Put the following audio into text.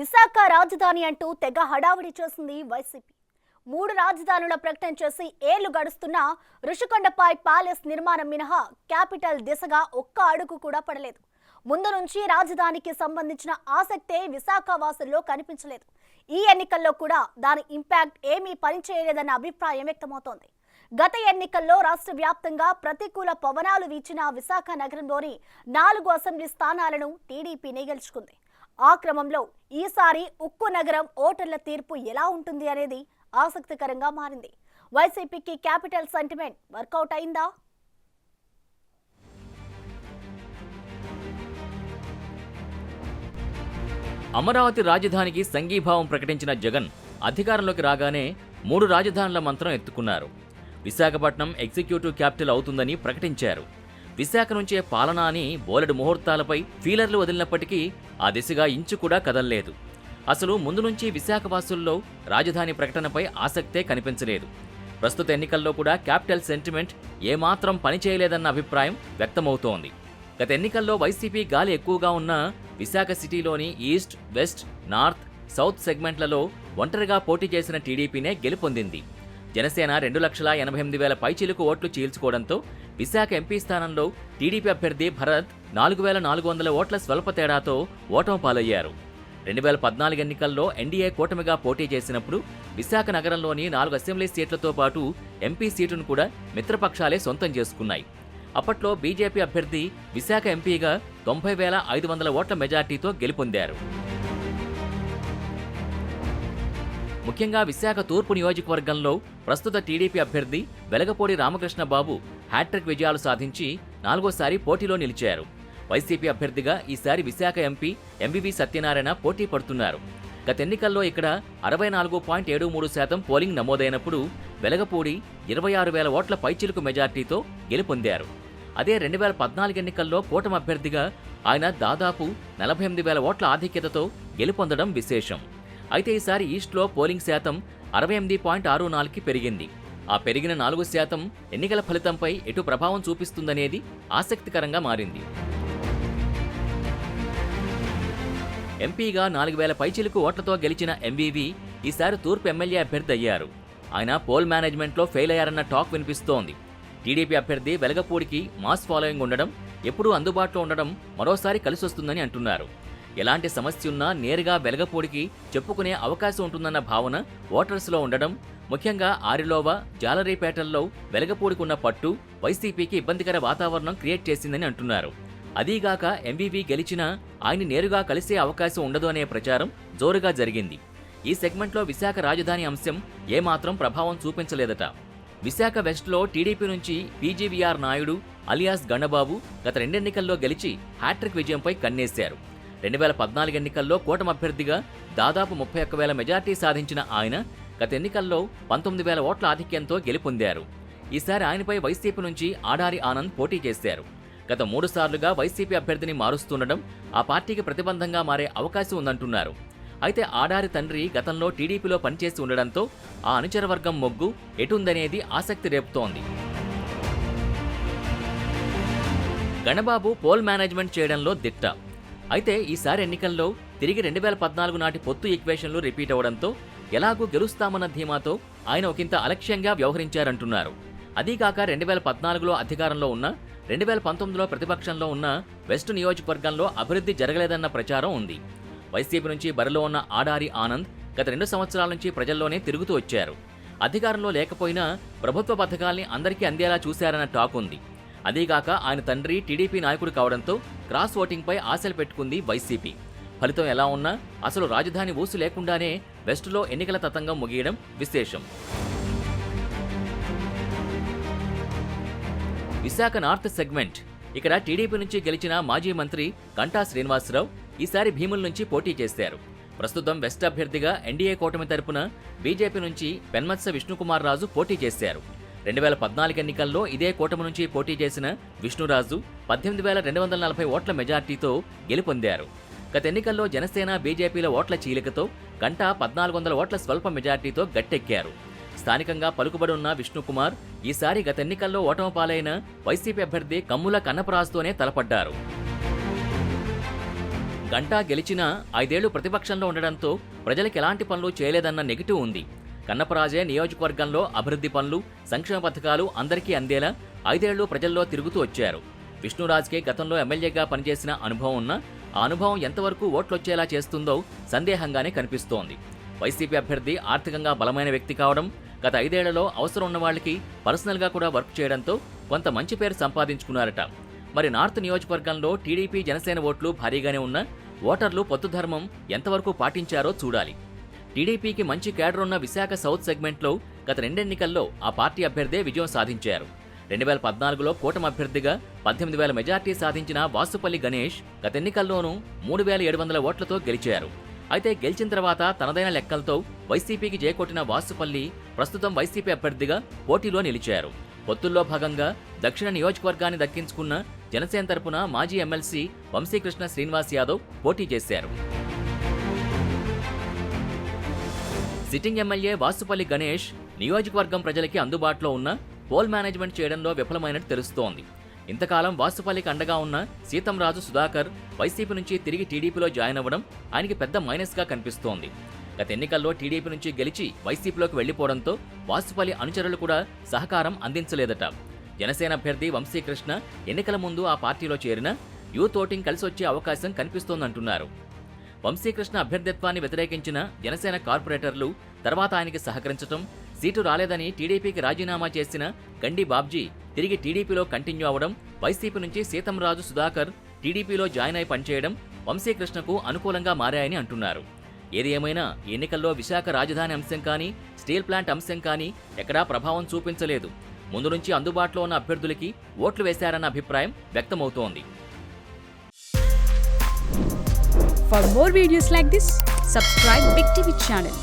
విశాఖ రాజధాని అంటూ తెగ హడావిడి చేసింది వైసీపీ. 3 రాజధానుల ప్రకటన చేసి ఏళ్లు గడుస్తున్నా ఋషికొండపై ప్యాలెస్ నిర్మాణం మినహా క్యాపిటల్ దిశగా ఒక్క అడుగు కూడా పడలేదు. ముందు నుంచి రాజధానికి సంబంధించిన ఆసక్తే విశాఖ వాసుల్లో కనిపించలేదు. ఈ ఎన్నికల్లో కూడా దాని ఇంపాక్ట్ ఏమీ పనిచేయలేదన్న అభిప్రాయం వ్యక్తమవుతోంది. గత ఎన్నికల్లో రాష్ట్ర వ్యాప్తంగా ప్రతికూల పవనాలు వీచిన విశాఖ నగరంలోని 4 అసెంబ్లీ స్థానాలను టీడీపీనే గెలుచుకుంది. ఆ క్రమంలో ఈసారి ఉక్కు నగరం ఓటర్ల తీర్పు ఎలా ఉంటుంది అనేది ఆసక్తికరంగా మారింది. వైసీపీకి క్యాపిటల్ సెంటిమెంట్ వర్కౌట్ అయిందా? అమరావతి రాజధానికి సంఘీభావం ప్రకటించిన జగన్ అధికారంలోకి రాగానే 3 రాజధానుల మంత్రం ఎత్తుకున్నారు. విశాఖపట్నం ఎగ్జిక్యూటివ్ క్యాపిటల్ అవుతుందని ప్రకటించారు. విశాఖ నుంచే పాలన అని బోలెడు ముహూర్తాలపై ఫీలర్లు వదిలినప్పటికీ ఆ దిశగా ఇంచు కూడా కదల్లేదు. అసలు ముందు నుంచి విశాఖ వాసుల్లో రాజధాని ప్రకటనపై ఆసక్తే కనిపించలేదు. ప్రస్తుత ఎన్నికల్లో కూడా క్యాపిటల్ సెంటిమెంట్ ఏమాత్రం పనిచేయలేదన్న అభిప్రాయం వ్యక్తమవుతోంది. గత ఎన్నికల్లో వైసీపీ గాలి ఎక్కువగా ఉన్న విశాఖ సిటీలోని ఈస్ట్, వెస్ట్, నార్త్, సౌత్ సెగ్మెంట్లలో ఒంటరిగా పోటీ చేసిన టీడీపీనే గెలుపొందింది. జనసేన 2,88,000 పైచిలుకు ఓట్లు చీల్చుకోవడంతో విశాఖ ఎంపీ స్థానంలో టీడీపీ అభ్యర్థి భరత్ 4,400 ఓట్ల స్వల్ప తేడాతో ఓటమి పాలయ్యారు. 2014 ఎన్నికల్లో ఎన్డీఏ కూటమిగా పోటీ చేసినప్పుడు విశాఖ నగరంలోని 4 అసెంబ్లీ సీట్లతో పాటు ఎంపీ సీటును కూడా మిత్రపక్షాలే సొంతం చేసుకున్నాయి. అప్పట్లో బీజేపీ అభ్యర్థి విశాఖ ఎంపీగా 90,500 ఓట్ల మెజార్టీతో గెలుపొందారు. ముఖ్యంగా విశాఖ తూర్పు నియోజకవర్గంలో ప్రస్తుత టీడీపీ అభ్యర్థి వెలగపూడి రామకృష్ణ బాబు హ్యాట్రిక్ విజయాలు సాధించి 4వ పోటీలో నిలిచారు. వైసీపీ అభ్యర్థిగా ఈసారి విశాఖ ఎంపీ ఎంవివి సత్యనారాయణ పోటీ పడుతున్నారు. గత ఎన్నికల్లో ఇక్కడ 64.73% పోలింగ్ నమోదైనప్పుడు వెలగపూడి 26,000 ఓట్ల పైచిలుకు మెజార్టీతో గెలుపొందారు. అదే 2014 ఎన్నికల్లో కూటమి అభ్యర్థిగా ఆయన దాదాపు 48,000 ఓట్ల ఆధిక్యతతో గెలుపొందడం విశేషం. అయితే ఈసారి ఈస్ట్లో పోలింగ్ శాతం 68.64కి పెరిగింది. ఆ పెరిగిన 4% ఎన్నికల ఫలితంపై ఎటు ప్రభావం చూపిస్తుందనేది ఆసక్తికరంగా మారింది. ఎంపీగా 4,000 పైచిలుకు ఓట్లతో గెలిచిన ఎంవీవీ ఈసారి తూర్పు ఎమ్మెల్యే అభ్యర్థి అయ్యారు. ఆయన పోల్ మేనేజ్మెంట్లో ఫెయిల్ అయ్యారన్న టాక్ వినిపిస్తోంది. టీడీపీ అభ్యర్థి వెలగపూడికి మాస్ ఫాలోయింగ్ ఉండడం, ఎప్పుడూ అందుబాటులో ఉండడం మరోసారి కలిసొస్తుందని అంటున్నారు. ఎలాంటి సమస్య ఉన్నా నేరుగా వెలగపూడికి చెప్పుకునే అవకాశం ఉంటుందన్న భావన ఓటర్స్లో ఉండడం, ముఖ్యంగా ఆరిలోవ, జాలరీపేటల్లో వెలగపూడికున్న పట్టు వైసీపీకి ఇబ్బందికర వాతావరణం క్రియేట్ చేసిందని అంటున్నారు. అదీగాక ఎంవీవీ గెలిచినా ఆయన్ని నేరుగా కలిసే అవకాశం ఉండదు అనే ప్రచారం జోరుగా జరిగింది. ఈ సెగ్మెంట్లో విశాఖ రాజధాని అంశం ఏమాత్రం ప్రభావం చూపించలేదట. విశాఖ వెస్ట్లో టీడీపీ నుంచి పీజీవీఆర్ నాయుడు అలియాస్ గణబాబు గత 2 ఎన్నికల్లో గెలిచి హ్యాట్రిక్ విజయంపై కన్నేశారు. 2014 ఎన్నికల్లో కూటమి అభ్యర్థిగా దాదాపు 31,000 మెజార్టీ సాధించిన ఆయన గత ఎన్నికల్లో 19,000 ఓట్ల ఆధిక్యంతో గెలుపొందారు. ఈసారి ఆయనపై వైసీపీ నుంచి ఆడారి ఆనంద్ పోటీ చేశారు. గత 3 సార్లుగా వైసీపీ అభ్యర్థిని మారుస్తుండడం ఆ పార్టీకి ప్రతిబంధంగా మారే అవకాశం ఉందంటున్నారు. అయితే ఆడారి తండ్రి గతంలో టీడీపీలో పనిచేసి ఉండడంతో ఆ అనుచర వర్గం మొగ్గు ఎటుందనేది ఆసక్తి రేపుతోంది. గణబాబు పోల్ మేనేజ్మెంట్ చేయడంలో దిట్ట. అయితే ఈసారి ఎన్నికల్లో తిరిగి 2014 నాటి పొత్తు ఈక్వేషన్లు రిపీట్ అవడంతో ఎలాగూ గెలుస్తామన్న ధీమాతో ఆయన ఒకంత అలక్ష్యంగా వ్యవహరించారంటున్నారు. అదీకాక 2014లో అధికారంలో ఉన్న 2019లో ప్రతిపక్షంలో ఉన్న వెస్ట్ నియోజకవర్గంలో అభివృద్ధి జరగలేదన్న ప్రచారం ఉంది. వైసీపీ నుంచి బరిలో ఉన్న ఆడారి ఆనంద్ గత 2 సంవత్సరాల నుంచి ప్రజల్లోనే తిరుగుతూ వచ్చారు. అధికారంలో లేకపోయినా ప్రభుత్వ పథకాల్ని అందరికీ అందేలా చూశారన్న టాక్ ఉంది. అదీగాక ఆయన తండ్రి టీడీపీ నాయకుడు కావడంతో క్రాస్ ఓటింగ్పై ఆశలు పెట్టుకుంది వైసీపీ. ఫలితం ఎలా ఉన్నా అసలు రాజధాని ఊసు లేకుండానే వెస్టులో ఎన్నికల తతంగం ముగియడం విశేషం. Visakha north segment. ఇక్కడ టీడీపీ నుంచి గెలిచిన మాజీ మంత్రి గంటా శ్రీనివాసరావు ఈసారి భీముల నుంచి పోటీ చేశారు. ప్రస్తుతం వెస్ట్ అభ్యర్థిగా ఎన్డీఏ కూటమి తరపున బీజేపీ నుంచి పెన్మత్స విష్ణుకుమార్ రాజు పోటీ చేశారు. 2014 ఎన్నికల్లో ఇదే కూటమి నుంచి పోటీ చేసిన విష్ణురాజు 18,240 ఓట్ల మెజార్టీతో గెలుపొందారు. గత ఎన్నికల్లో జనసేన, బీజేపీల ఓట్ల చీలికతో గంటా 1,400 ఓట్ల స్వల్ప మెజార్టీతో గట్టెక్కారు. స్థానికంగా పలుకుబడి ఉన్న విష్ణుకుమార్ ఈసారి గత ఎన్నికల్లో ఓటమి పాలైన వైసీపీ అభ్యర్థి కమ్ముల కన్నపరాజుతోనే తలపడ్డారు. గంటా గెలిచినా 5 ఏళ్లు ప్రతిపక్షంలో ఉండడంతో ప్రజలకు ఎలాంటి పనులు చేయలేదన్న నెగిటివ్ ఉంది. కన్నపరాజే నియోజకవర్గంలో అభివృద్ధి పనులు, సంక్షేమ పథకాలు అందరికీ అందేలా 5 ఏళ్లు ప్రజల్లో తిరుగుతూ వచ్చారు. విష్ణురాజ్కే గతంలో ఎమ్మెల్యేగా పనిచేసిన అనుభవం ఉన్నా ఆ అనుభవం ఎంతవరకు ఓట్లొచ్చేలా చేస్తుందో సందేహంగానే కనిపిస్తోంది. వైసీపీ అభ్యర్థి ఆర్థికంగా బలమైన వ్యక్తి కావడం, గత 5 ఏళ్లలో అవసరం ఉన్న వాళ్ళకి పర్సనల్గా కూడా వర్క్ చేయడంతో కొంత మంచి పేరు సంపాదించుకున్నారట. మరి నార్త్ నియోజకవర్గంలో టీడీపీ జనసేన ఓట్లు భారీగానే ఉన్నా ఓటర్లు పొత్తు ధర్మం ఎంతవరకు పాటించారో చూడాలి. టీడీపీకి మంచి కేడర్ ఉన్న విశాఖ సౌత్ సెగ్మెంట్లో గత 2 ఎన్నికల్లో ఆ పార్టీ అభ్యర్థే విజయం సాధించారు. 2014లో కూటమి అభ్యర్థిగా 18,000 మెజార్టీ సాధించిన వాసుపల్లి గణేష్ గత ఎన్నికల్లోనూ 3,700 ఓట్లతో గెలిచారు. అయితే గెలిచిన తర్వాత తనదైన లెక్కలతో వైసీపీకి జయకొట్టిన వాసుపల్లి ప్రస్తుతం వైసీపీ అభ్యర్థిగా పోటీలో నిలిచారు. పొత్తుల్లో భాగంగా దక్షిణ నియోజకవర్గాన్ని దక్కించుకున్న జనసేన తరపున మాజీ ఎమ్మెల్సీ వంశీకృష్ణ శ్రీనివాస్ యాదవ్ పోటీ చేశారు. సిట్టింగ్ ఎమ్మెల్యే వాసుపల్లి గణేష్ నియోజకవర్గం ప్రజలకి అందుబాటులో ఉన్న పోల్ మేనేజ్మెంట్ చేయడంలో విఫలమైనట్టు తెలుస్తోంది. ఇంతకాలం వాసుపల్లికి అండగా ఉన్న సీతంరాజు సుధాకర్ వైసీపీ నుంచి తిరిగి టీడీపీలో జాయిన్ అవ్వడం ఆయనకి పెద్ద మైనస్గా కనిపిస్తోంది. గత ఎన్నికల్లో టీడీపీ నుంచి గెలిచి వైసీపీలోకి వెళ్లిపోవడంతో వాసుపల్లి అనుచరులు కూడా సహకారం అందించలేదట. జనసేన అభ్యర్థి వంశీకృష్ణ ఎన్నికల ముందు ఆ పార్టీలో చేరిన యూత్ ఓటింగ్ కలిసొచ్చే అవకాశం కనిపిస్తోందంటున్నారు. వంశీకృష్ణ అభ్యర్థిత్వాన్ని వ్యతిరేకించిన జనసేన కార్పొరేటర్లు తర్వాత ఆయనకి సహకరించడం, సీటు రాలేదని టీడీపీకి రాజీనామా చేసిన గండి బాబ్జీ తిరిగి టీడీపీలో కంటిన్యూ అవ్వడం, వైసీపీ నుంచి సీతంరాజు సుధాకర్ టీడీపీలో జాయిన్ అయి పనిచేయడం వంశీకృష్ణకు అనుకూలంగా మారాయని అంటున్నారు. ఏది ఏమైనా ఎన్నికల్లో విశాఖ రాజధాని అంశం కానీ, స్టీల్ ప్లాంట్ అంశం కానీ ఎక్కడా ప్రభావం చూపించలేదు. ముందు నుంచి అందుబాటులో ఉన్న అభ్యర్థులకి ఓట్లు వేశారన్న అభిప్రాయం వ్యక్తమవుతోంది. For more videos like this, subscribe Big TV channel.